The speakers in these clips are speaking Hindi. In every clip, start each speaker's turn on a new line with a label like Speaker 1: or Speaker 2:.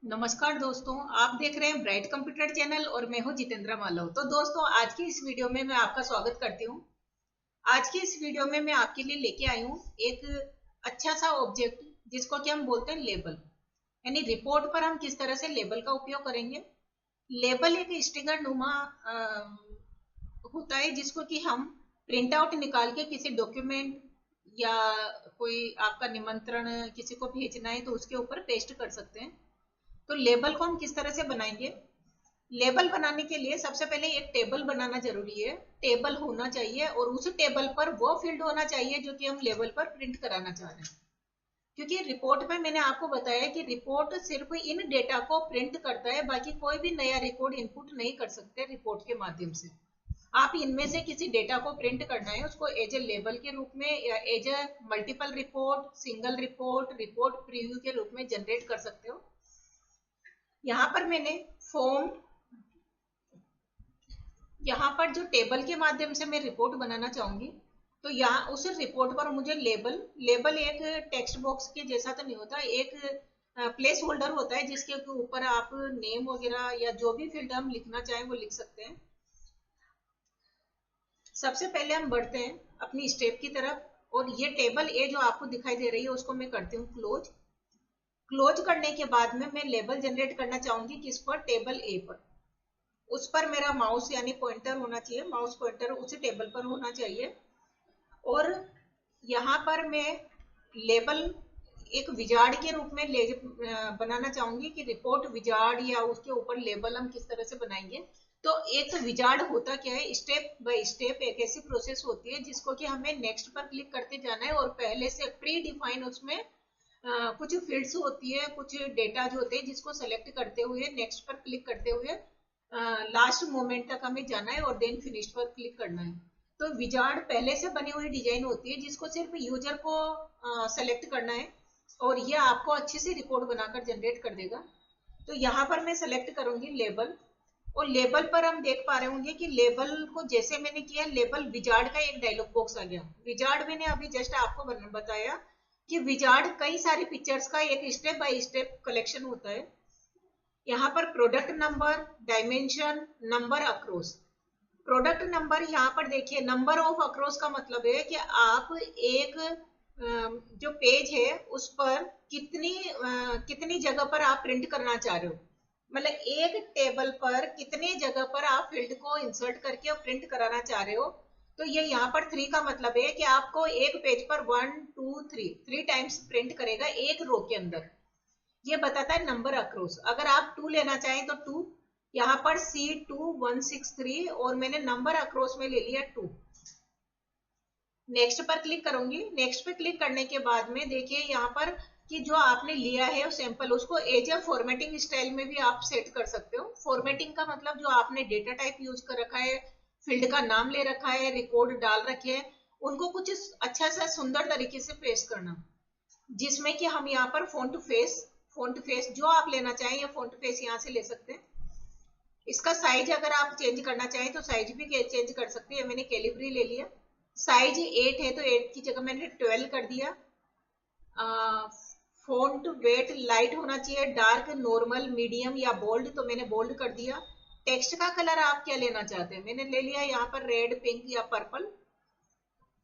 Speaker 1: नमस्कार दोस्तों, आप देख रहे हैं ब्राइट कंप्यूटर चैनल और मैं हूं जितेंद्र मालव। तो दोस्तों, आज की इस वीडियो में मैं आपका स्वागत करती हूं। आज की इस वीडियो में मैं आपके लिए लेके आई हूं एक अच्छा सा ऑब्जेक्ट जिसको कि हम बोलते हैं लेबल। यानी रिपोर्ट पर हम किस तरह से लेबल का उपयोग करेंगे। लेबल एक स्टिकर नुमा होता है जिसको कि हम प्रिंट आउट निकाल के किसी डॉक्यूमेंट या कोई आपका निमंत्रण किसी को भेजना है तो उसके ऊपर पेस्ट कर सकते हैं। तो लेबल को हम किस तरह से बनाएंगे। लेबल बनाने के लिए सबसे पहले एक टेबल बनाना जरूरी है। टेबल होना चाहिए और उस टेबल पर वो फील्ड होना चाहिए जो कि हम लेबल पर प्रिंट कराना चाह रहे हैं। क्योंकि रिपोर्ट में मैंने आपको बताया कि रिपोर्ट सिर्फ इन डेटा को प्रिंट करता है, बाकी कोई भी नया रिकॉर्ड इनपुट नहीं कर सकते रिपोर्ट के माध्यम से। आप इनमें से किसी डेटा को प्रिंट करना है, उसको एज ए लेबल के रूप में या as a multiple report, single report, report preview के रूप में जनरेट कर सकते हो। यहाँ पर मैंने फॉर्म, यहाँ पर जो टेबल के माध्यम से मैं रिपोर्ट बनाना चाहूंगी, तो यहाँ उस रिपोर्ट पर मुझे लेबल लेबल एक टेक्स्ट बॉक्स के जैसा तो नहीं होता, एक प्लेस होल्डर होता है जिसके ऊपर आप नेम वगैरह या जो भी फील्ड हम लिखना चाहें वो लिख सकते हैं। सबसे पहले हम बढ़ते हैं अपनी स्टेप की तरफ और ये टेबल ए जो आपको दिखाई दे रही है उसको मैं करती हूँ क्लोज। क्लोज करने के बाद में मैं लेबल जनरेट करना चाहूंगी किस पर, टेबल ए पर। उस पर मेरा माउस यानी पॉइंटर होना चाहिए, माउस पॉइंटर उसी टेबल पर होना चाहिए। और यहाँ पर मैं लेबल एक विजार्ड के रूप में बनाना चाहूंगी कि रिपोर्ट विजार्ड, या उसके ऊपर लेबल हम किस तरह से बनाएंगे। तो एक विजार्ड होता क्या है, स्टेप बाय स्टेप एक ऐसी प्रोसेस होती है जिसको कि हमें नेक्स्ट पर क्लिक करते जाना है और पहले से प्री डिफाइन उसमें कुछ फील्ड्स होती है, कुछ डेटा जो होते हैं जिसको सेलेक्ट करते हुए नेक्स्ट पर क्लिक करते हुए लास्ट मोमेंट तक हमें जाना है और देन फिनिश पर क्लिक करना है। तो विजार्ड पहले से बनी हुई डिजाइन होती है जिसको सिर्फ यूजर को सेलेक्ट करना है और ये आपको अच्छी सी रिपोर्ट बनाकर जनरेट कर देगा। तो यहाँ पर मैं सेलेक्ट करूंगी लेबल, और लेबल पर हम देख पा रहे होंगे कि लेबल को जैसे मैंने किया, लेबल विजार्ड का एक डायलॉग बॉक्स आ गया। विजार्ड मैंने अभी जस्ट आपको बताया कि विजार्ड कई सारी पिक्चर्स का एक स्टेप बाय स्टेप कलेक्शन होता है। यहाँ पर product number, dimension, number across. Product number यहाँ पर देखिए, नंबर ऑफ अक्रॉस का मतलब है कि आप एक जो पेज है उस पर कितनी जगह पर आप प्रिंट करना चाह रहे हो। मतलब एक टेबल पर कितने जगह पर आप फील्ड को इंसर्ट करके और प्रिंट कराना चाह रहे हो। तो ये यहाँ पर 3 का मतलब है कि आपको एक पेज पर 1 2 3 टाइम्स प्रिंट करेगा एक रो के अंदर। ये बताता है नंबर अक्रॉस। अगर आप 2 लेना चाहें तो 2, यहाँ पर C2163 और मैंने नंबर अक्रॉस में ले लिया 2। नेक्स्ट पर क्लिक करूंगी। नेक्स्ट पे क्लिक करने के बाद में देखिए यहाँ पर कि जो आपने लिया है सैंपल, उसको एज ए फॉर्मेटिंग स्टाइल में भी आप सेट कर सकते हो। फॉर्मेटिंग का मतलब जो आपने डेटा टाइप यूज कर रखा है, फील्ड का नाम ले रखा है, रिकॉर्ड डाल रखे हैं, उनको कुछ अच्छा सा सुंदर तरीके से पेस्ट करना, जिसमें कि हम यहाँ पर फॉन्ट फेस जो आप लेना चाहें ये फॉन्ट फेस यहाँ से ले सकते हैं। इसका साइज अगर आप चेंज करना चाहें तो साइज भी चेंज कर सकते हैं। मैंने कैलिब्री ले लिया। साइज 8 है तो 8 की जगह मैंने 12 कर दिया। फॉन्ट वेट लाइट होना चाहिए, डार्क, नॉर्मल, मीडियम या बोल्ड, तो मैंने बोल्ड कर दिया। टेक्स्ट का कलर आप क्या लेना चाहते हैं, मैंने ले लिया यहाँ पर रेड, पिंक या पर्पल।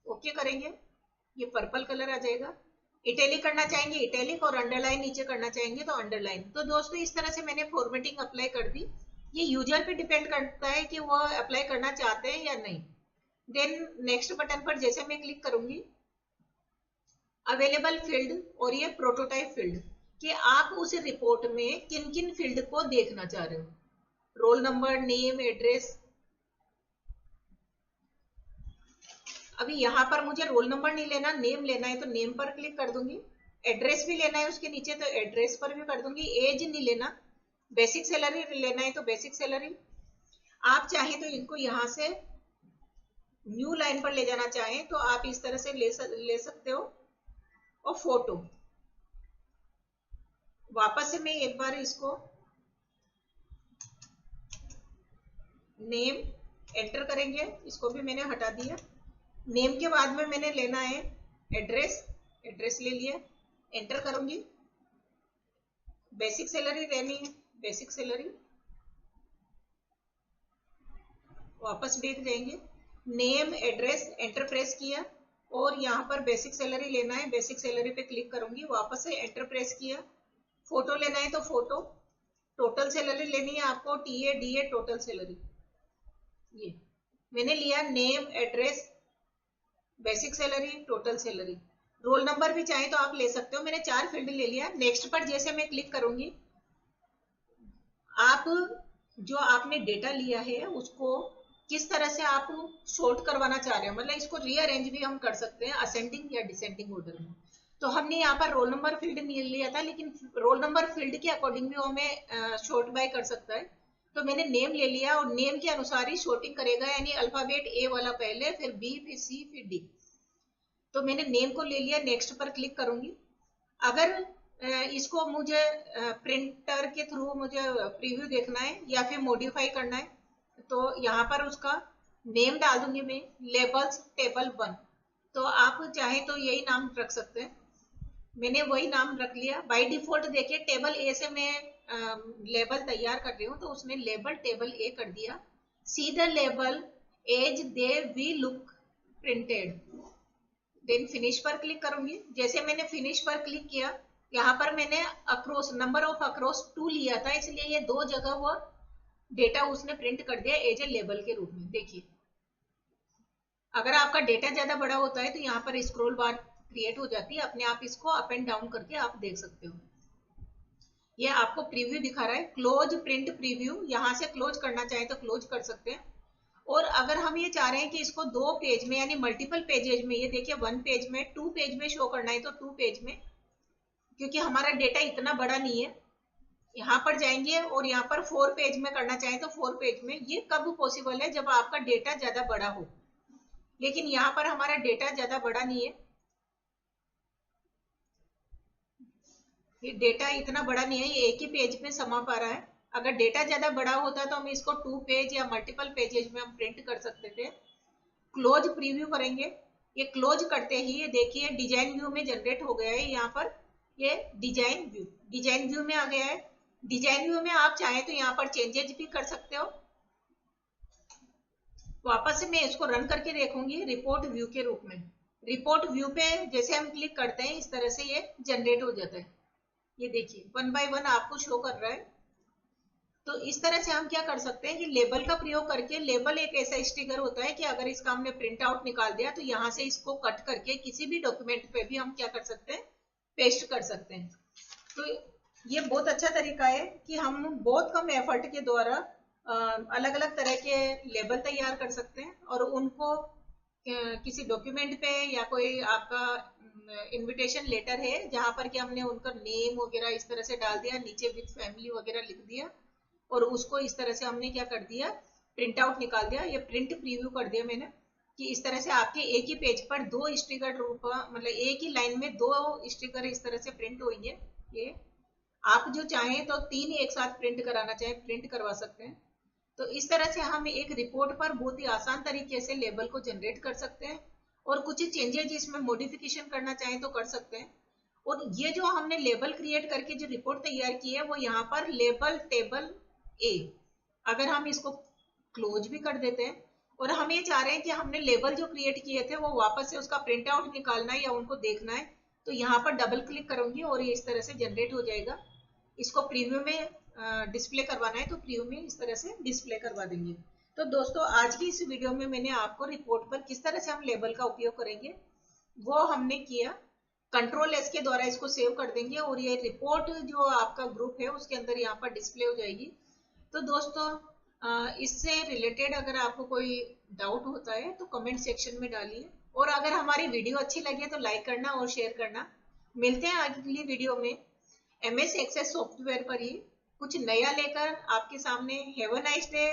Speaker 1: ओके करेंगे, ये पर्पल कलर आ जाएगा। इटैलिक करना चाहेंगे इटैलिक, और अंडरलाइन नीचे करना चाहेंगे तो अंडरलाइन। तो दोस्तों इस तरह से मैंने फॉर्मेटिंग अप्लाई कर दी। ये यूजर पे डिपेंड करता है कि वो अप्लाई करना चाहते हैं या नहीं। देन नेक्स्ट बटन पर जैसे मैं क्लिक करूंगी, अवेलेबल फील्ड और ये प्रोटोटाइप फील्ड, कि आप उस रिपोर्ट में किन किन फील्ड को देखना चाह रहे हो। Roll number, name, address. अभी यहाँ पर मुझे रोल नंबर नहीं लेना, नेम लेना है तो नेम पर क्लिक कर दूंगी। एड्रेस भी लेना है उसके नीचे तो एड्रेस पर भी कर दूंगी। एज नहीं लेना। बेसिक सैलरी लेना है तो बेसिक सैलरी। आप चाहें तो इनको यहाँ से न्यू लाइन पर ले जाना चाहें तो आप इस तरह से ले सकते हो। और फोटो, वापस से मैं एक बार इसको नेम एंटर करेंगे, इसको भी मैंने हटा दिया। नेम के बाद में मैंने लेना है एड्रेस, एड्रेस ले लिया, एंटर करूंगी। बेसिक सैलरी लेनी है, बेसिक सैलरी, वापस बैक जाएंगे, नेम एड्रेस एंटर प्रेस किया और यहाँ पर बेसिक सैलरी लेना है, बेसिक सैलरी पे क्लिक करूंगी, वापस से एंटर प्रेस किया, फोटो लेना है तो फोटो, टोटल सैलरी लेनी है आपको, टीए डीए टोटल सैलरी, ये मैंने लिया, name address basic salary total salary, roll number भी चाहे तो आप ले सकते हो, मैंने 4 फील्ड ले लिया। नेक्स्ट पर जैसे मैं क्लिक करूंगी, आप जो आपने डेटा लिया है उसको किस तरह से आप सॉर्ट करवाना चाह रहे हो, मतलब इसको रीअरेंज भी हम कर सकते हैं असेंडिंग या डिसेंडिंग ऑर्डर में। तो हमने यहाँ पर रोल नंबर फील्ड लिया था, लेकिन रोल नंबर फील्ड के अकॉर्डिंग भी हमें सॉर्ट बाय कर सकता है। तो मैंने नेम ले लिया और नेम के अनुसार ही सॉर्टिंग करेगा, यानी अल्फाबेट ए वाला पहले, फिर बी, फिर सी, फिर डी। तो मैंने नेम को ले लिया, नेक्स्ट पर क्लिक करूंगी। अगर इसको मुझे प्रिंटर के थ्रू मुझे प्रीव्यू देखना है या फिर मॉडिफाई करना है, तो यहाँ पर उसका नेम डाल दूंगी मैं, लेबल्स टेबल 1। तो आप चाहे तो यही नाम रख सकते हैं, मैंने वही नाम रख लिया। बाय डिफॉल्ट देखिए टेबल ए से मैं लेबल तैयार कर रही हूँ, तो उसने लेबल टेबल ए कर दिया। See the label as they we look printed, then finish पर क्लिक करूंगी। जैसे मैंने फिनिश पर क्लिक किया, यहाँ पर मैंने अक्रॉस नंबर ऑफ अक्रॉस 2 लिया था, इसलिए ये 2 जगह वो डेटा उसने प्रिंट कर दिया एज ए लेबल के रूप में। देखिए अगर आपका डेटा ज्यादा बड़ा होता है तो यहाँ पर स्क्रॉल बार क्रिएट हो जाती है, अपने आप इसको अप एंड डाउन करके आप देख सकते हो। ये आपको प्रीव्यू दिखा रहा है, क्लोज प्रिंट प्रीव्यू, यहाँ से क्लोज करना चाहे तो क्लोज कर सकते हैं। और अगर हम ये चाह रहे हैं कि इसको 2 पेज में यानी मल्टीपल पेजेज में, ये देखिए 1 पेज में 2 पेज में शो करना है तो 2 पेज में, क्योंकि हमारा डेटा इतना बड़ा नहीं है। यहाँ पर जाएंगे और यहाँ पर 4 पेज में करना चाहें तो 4 पेज में। ये कब पॉसिबल है, जब आपका डेटा ज्यादा बड़ा हो, लेकिन यहाँ पर हमारा डेटा ज्यादा बड़ा नहीं है, ये डेटा इतना बड़ा नहीं है, ये एक ही पेज में समा पा रहा है। अगर डेटा ज्यादा बड़ा होता तो हम इसको 2 पेज या मल्टीपल पेजेज में हम प्रिंट कर सकते थे। क्लोज प्रीव्यू करेंगे, ये क्लोज करते ही ये देखिए डिजाइन व्यू में जनरेट हो गया है। यहाँ पर ये डिजाइन व्यू में आ गया है। डिजाइन व्यू में आप चाहें तो यहाँ पर चेंजेस भी कर सकते हो। वापस से मैं इसको रन करके देखूंगी रिपोर्ट व्यू के रूप में। रिपोर्ट व्यू पे जैसे हम क्लिक करते हैं इस तरह से ये जनरेट हो जाता है। ये देखिए 1 बाय 1 आपको शो कर रहा है। तो इस तरह से हम क्या कर सकते हैं कि लेबल का प्रयोग करके, लेबल एक ऐसा स्टिकर होता है कि अगर इसका हमने प्रिंट आउट निकाल दिया तो यहाँ से इसको कट करके किसी भी डॉक्यूमेंट पे भी हम क्या कर सकते हैं, पेस्ट कर सकते हैं। तो ये बहुत अच्छा तरीका है कि हम बहुत कम एफर्ट के द्वारा अलग अलग तरह के लेबल तैयार कर सकते हैं और उनको किसी डॉक्यूमेंट पे, या कोई आपका इनविटेशन लेटर है जहां पर कि हमने उनका नेम वगैरह इस तरह से डाल दिया, नीचे विद फैमिली वगैरह लिख दिया और उसको इस तरह से हमने क्या कर दिया, प्रिंट आउट निकाल दिया। ये प्रिंट प्रीव्यू कर दिया मैंने कि इस तरह से आपके एक ही पेज पर 2 स्टिकर रूप, मतलब एक ही लाइन में 2 स्टिकर इस तरह से प्रिंट होंगे। ये आप जो चाहें तो 3 एक साथ प्रिंट कराना चाहें प्रिंट करवा सकते हैं। तो इस तरह से हम एक रिपोर्ट पर बहुत ही आसान तरीके से लेबल को जनरेट कर सकते हैं और कुछ चेंजेस इसमें मॉडिफिकेशन करना चाहें तो कर सकते हैं। और ये जो हमने लेबल क्रिएट करके जो रिपोर्ट तैयार की है वो यहाँ पर लेबल टेबल ए, अगर हम इसको क्लोज भी कर देते हैं और हम ये चाह रहे हैं कि हमने लेबल जो क्रिएट किए थे वो वापस से उसका प्रिंट आउट निकालना है या उनको देखना है, तो यहाँ पर डबल क्लिक करूंगी और ये इस तरह से जनरेट हो जाएगा। इसको प्रीव्यू में डिस्प्ले करवाना है तो प्रीव्यू में इस तरह से डिस्प्ले करवा देंगे। तो दोस्तों आज की इस वीडियो में मैंने आपको रिपोर्ट पर किस तरह से हम लेबल का उपयोग करेंगे वो हमने किया। कंट्रोल एस के द्वारा इसको सेव कर देंगे और ये रिपोर्ट जो आपका ग्रुप है उसके अंदर यहाँ पर डिस्प्ले हो जाएगी। तो दोस्तों इससे रिलेटेड अगर आपको कोई डाउट होता है तो कमेंट सेक्शन में डालिए और अगर हमारी वीडियो अच्छी लगे तो लाइक करना और शेयर करना। मिलते हैं अगली वीडियो में MS एक्सेस सॉफ्टवेयर पर ही कुछ नया लेकर आपके सामने। Have a nice day.